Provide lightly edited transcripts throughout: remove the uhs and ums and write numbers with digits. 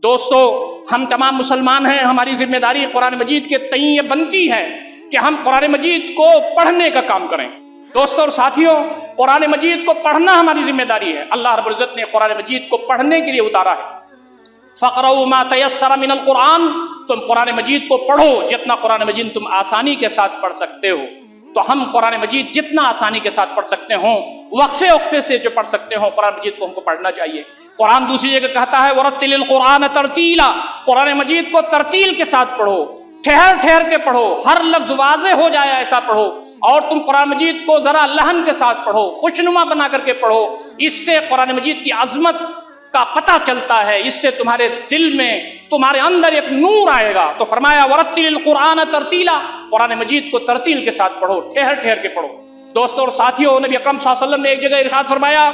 دوستو ہم تمام مسلمان ہیں، ہماری ذمہ داری قرآن مجید کے تئیں یہ بنتی ہے کہ ہم قرآن مجید کو پڑھنے کا کام کریں۔ دوستو اور ساتھیوں، قرآن مجید کو پڑھنا ہماری ذمہ داری ہے۔ اللہ رب العزت نے قرآن مجید کو پڑھنے کے لیے اتارا ہے۔ فَقْرَؤُوا مَا تَيَسَّرَ مِنَ الْقُرْآنِ، تم قرآن مجید کو پڑھو جتنا قرآن مجید تم آسانی کے ساتھ پڑھ سکتے ہو۔ تو ہم قرآن مجید جتنا آسانی کے ساتھ پڑھ سکتے ہوں، وقفے سے جو پڑھ سکتے ہوں، قرآن مجید کو ہم کو پڑھنا چاہیے۔ قرآن دوسری جگہ کہتا ہے وَرَتِّلِ الْقُرْآنَ تَرْتِيلًا، قرآن مجید کو ترتیل کے ساتھ پڑھو، ٹھہر کے پڑھو، ہر لفظ واضح ہو جائے ایسا پڑھو۔ اور تم قرآن مجید کو ذرا لحن کے ساتھ پڑھو، خوشنما بنا کر کے پڑھو۔ اس سے قرآن مجید کی عظمت کا پتہ چلتا ہے، اس سے تمہارے دل میں، تمہارے اندر ایک نور آئے گا۔ تو فرمایا وَرَتِّلِ الْقُرْآنَ تَرْتِيلًا، قرآن مجید کو ترتیل کے ساتھ پڑھو، ٹھہر کے پڑھو۔ دوستو اور ساتھیوں، نبی اکرم صلی اللہ علیہ وسلم نے ایک جگہ ارشاد فرمایا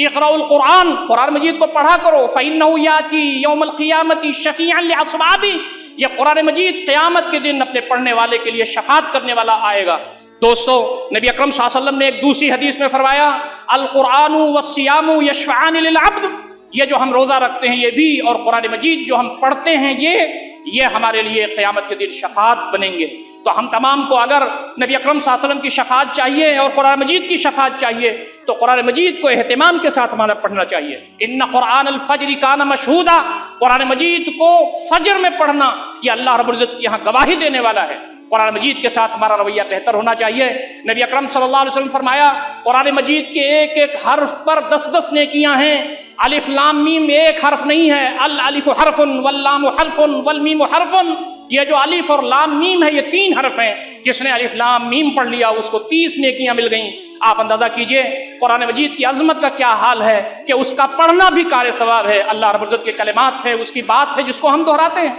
اقرأوا القرآن، قرآن مجید کو پڑھا کرو، فَإِنَّهُ يَأْتِي يَوْمَ الْقِيَامَةِ شَفِيعًا لِأَصْحَابِهِ، یہ قرآن مجید قیامت کے دن اپنے پڑھنے والے کے لیے شفاعت کرنے والا آئے گا۔ دوستو، نبی اکرم صلی اللہ علیہ وسلم نے ایک دوسری حدیث میں فرمایا القرآن والصیام یشفعان للعبد، یہ جو ہم روزہ رکھتے ہیں یہ بھی، اور قرآن مجید جو ہم پڑھتے ہیں یہ ہمارے لیے قیامت کے دن شفاعت بنیں گے۔ تو ہم تمام کو اگر نبی اکرم صلی اللہ علیہ وسلم کی شفاعت چاہیے اور قرآن مجید کی شفاعت چاہیے تو قرآن مجید کو اہتمام کے ساتھ ہمارا پڑھنا چاہیے۔ ان قرآن الفجر کان مشہودا، قرآن مجید کو فجر میں پڑھنا یہ اللہ رب العزت کی یہاں گواہی دینے والا ہے۔ قرآن مجید کے ساتھ ہمارا رویہ بہتر ہونا چاہیے۔ نبی اکرم صلی اللہ علیہ وسلم فرمایا قرآن مجید کے ایک حرف پر 10 نیکیاں ہیں۔ الف لام میم ایک حرف نہیں ہے، الالف حرف واللام حرف والمیم حرف، یہ جو الف اور لام میم ہے یہ 3 حرف ہیں۔ جس نے الف لام میم پڑھ لیا اس کو 30 نیکیاں مل گئیں۔ آپ اندازہ کیجئے قرآن مجید کی عظمت کا کیا حال ہے کہ اس کا پڑھنا بھی کار ثواب ہے۔ اللہ رب العزت کے کلمات ہے، اس کی بات ہے جس کو ہم دہراتے ہیں۔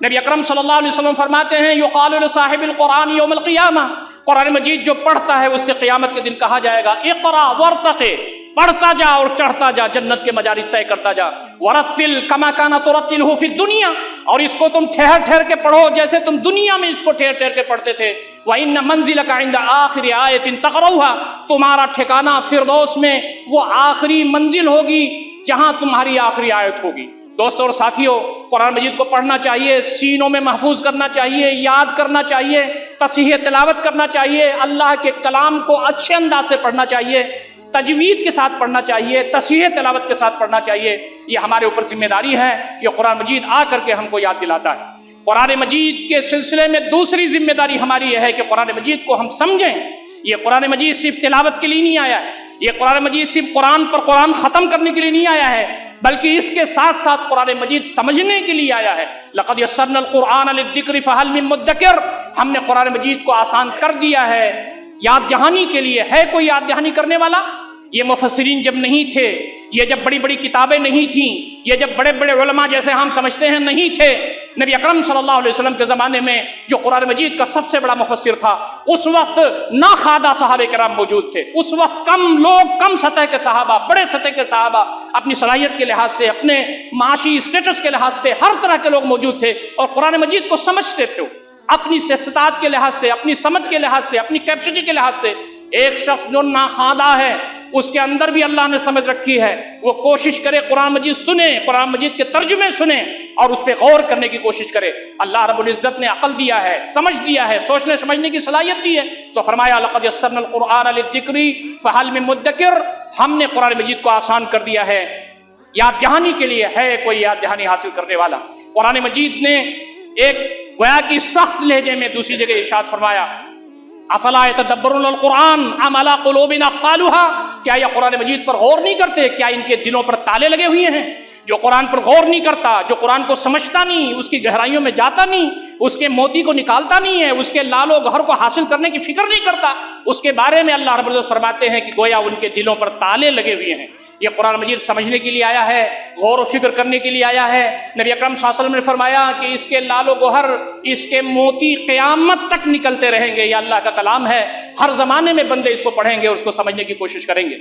نبی اکرم صلی اللہ علیہ وسلم فرماتے ہیں یقال لصاحب القرآن یوم القیامہ، قرآن مجید جو پڑھتا ہے اس سے قیامت کے دن کہا جائے گا اقرا ورتقِ، پڑھتا جا اور چڑھتا جا، جنت کے مجارج طے کرتا جا۔ ورتل کما کان ترتلہ فی الدنیا، اور اس کو تم ٹھہر کے پڑھو جیسے تم دنیا میں اس کو ٹھہر کے پڑھتے تھے۔ وَإِنَّ مَنزِلَكَ عِنْدَ آخِرِ آیَةٍ تَقْرَؤُهَا، تمہارا ٹھکانہ فردوس میں وہ آخری منزل ہوگی جہاں تمہاری آخری آیت ہوگی۔ دوستوں اور ساتھیوں، قرآن مجید کو پڑھنا چاہیے، سینوں میں محفوظ کرنا چاہیے، یاد کرنا چاہیے، تصحیح تلاوت کرنا چاہیے، اللہ کے کلام کو اچھے انداز سے پڑھنا چاہیے، تجوید کے ساتھ پڑھنا چاہیے، تصحیح تلاوت کے ساتھ پڑھنا چاہیے۔ یہ ہمارے اوپر ذمہ داری ہے، یہ قرآن مجید آ کر کے ہم کو یاد دلاتا ہے۔ قرآن مجید کے سلسلے میں دوسری ذمہ داری ہماری یہ ہے کہ قرآن مجید کو ہم سمجھیں۔ یہ قرآن مجید صرف تلاوت کے لیے نہیں آیا ہے، یہ قرآن مجید صرف قرآن پر قرآن ختم کرنے کے لیے نہیں آیا ہے، بلکہ اس کے ساتھ ساتھ قرآن مجید سمجھنے کے لیے آیا ہے۔ لقد یسرنا القرآن للذکر فہل من مدکر، ہم نے قرآن مجید کو آسان کر دیا ہے یاد دہانی کے لیے۔ ہے کوئی یاد دہانی کرنے والا؟ یہ مفسرین جب نہیں تھے، یہ جب بڑی بڑی کتابیں نہیں تھیں، یہ جب بڑے بڑے علماء جیسے ہم سمجھتے ہیں نہیں تھے، نبی اکرم صلی اللہ علیہ وسلم کے زمانے میں جو قرآن مجید کا سب سے بڑا مفسر تھا، اس وقت ناخوادہ صحابہ کرام موجود تھے۔ اس وقت کم سطح کے صحابہ، بڑے سطح کے صحابہ اپنی صلاحیت کے لحاظ سے، اپنے معاشی اسٹیٹس کے لحاظ سے ہر طرح کے لوگ موجود تھے اور قرآن مجید کو سمجھتے تھے۔ اپنی استطاعت کے لحاظ سے، اپنی سمجھ کے لحاظ سے، اپنی کیپیسٹی کے لحاظ سے، ایک شخص جو ناخوادہ ہے اس کے اندر بھی اللہ نے سمجھ رکھی ہے، وہ کوشش کرے قرآن مجید سنے، قرآن مجید کے ترجمے سنے اور اس پہ غور کرنے کی کوشش کرے۔ اللہ رب العزت نے عقل دیا ہے، سمجھ دیا ہے، سوچنے سمجھنے کی صلاحیت دی ہے، تو فرمایا لقد یسرنا القرآن للذکر فہل من مدکر، ہم نے قرآن مجید کو آسان کر دیا ہے یاد دہانی کے لیے۔ ہے کوئی یاد دہانی حاصل کرنے والا؟ قرآن مجید نے ایک گویا کی سخت لہجے میں دوسری جگہ ارشاد فرمایا افلا یتدبرون القرآن ام علی قلوب اقفالها، کیا یہ قرآن مجید پر غور نہیں کرتے؟ کیا ان کے دلوں پر تالے لگے ہوئے ہیں؟ جو قرآن پر غور نہیں کرتا، جو قرآن کو سمجھتا نہیں، اس کی گہرائیوں میں جاتا نہیں، اس کے موتی کو نکالتا نہیں ہے، اس کے لال و گہر کو حاصل کرنے کی فکر نہیں کرتا، اس کے بارے میں اللہ رب العزت فرماتے ہیں کہ گویا ان کے دلوں پر تالے لگے ہوئے ہیں۔ یہ قرآن مجید سمجھنے کے لیے آیا ہے، غور و فکر کرنے کے لیے آیا ہے۔ نبی اکرم صلی اللہ علیہ وسلم نے فرمایا کہ اس کے لال و گہر، اس کے موتی قیامت تک نکلتے رہیں گے۔ یہ اللہ کا کلام ہے، ہر زمانے میں بندے اس کو پڑھیں گے اور اس کو سمجھنے کی کوشش کریں گے۔